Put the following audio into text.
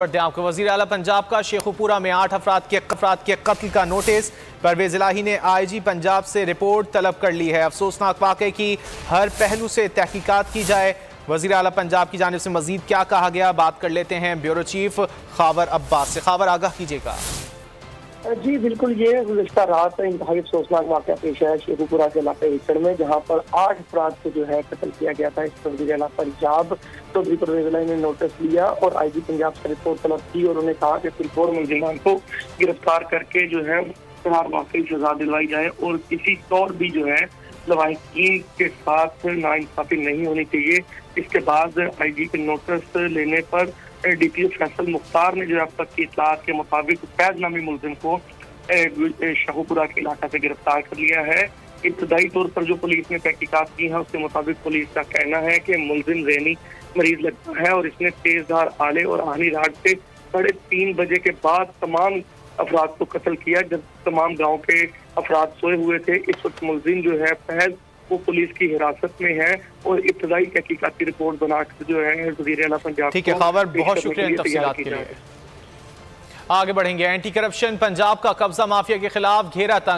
आपको वज़ीर आला पंजाब का शेखुपुरा में 8 अफराद के कत्ल का नोटिस। परवेज इलाही ने आईजी पंजाब से रिपोर्ट तलब कर ली है। अफसोसनाक वाक़े की हर पहलू से तहकीकात की जाए। वज़ीर आला पंजाब की जानिब से मजीद क्या कहा गया, बात कर लेते हैं ब्यूरो चीफ खावर अब्बास से। खावर, आगाह कीजिएगा। जी बिल्कुल, ये गुज़िश्ता रात इंतहाई अफसोसनाक वाक़या पेश है शेखुपुरा के इलाके हिस्सड़ में, जहाँ पर 8 अफराद को जो है कत्ल किया गया था। इस पर वज़ीर आला पंजाब चौधरी परवेज इलाही ने नोटिस लिया और आईजी पंजाब से रिपोर्ट तलब की और उन्होंने कहा कि फिर 4 मुलजिमान को गिरफ्तार करके जो है वाकई सजा दिलवाई जाए और किसी तौर भी जो है लवाहिकीन के साथ नाइंसाफी नहीं होनी चाहिए। इसके बाद आईजी के नोटिस लेने पर डीपीओ फैसल मुख्तार ने जो अब तक की इत्तलात के मुताबिक फैज नामी मुलजिम को शेखुपुरा के इलाका से गिरफ्तार कर लिया है। इब्तदाई तौर पर जो पुलिस ने तहकीकात की है उसके मुताबिक पुलिस का कहना है कि मुलजिम ज़हनी मरीज लगता है और इसने तेजधार आले और आहनी राड से 3:30 बजे के बाद तमाम अफराद को कत्ल किया, जब तमाम गाँव के अफराद सोए हुए थे। इस वक्त मुलजिम जो है फैज वो पुलिस की हिरासत में है और इब्तदाई तहकीकाती रिपोर्ट बनाकर जो है वज़ीर आला पंजाब। ठीक है खबर, बहुत शुक्रिया तफसीलात के लिए। आगे बढ़ेंगे। एंटी करप्शन पंजाब का कब्जा माफिया के खिलाफ घेरा तंग।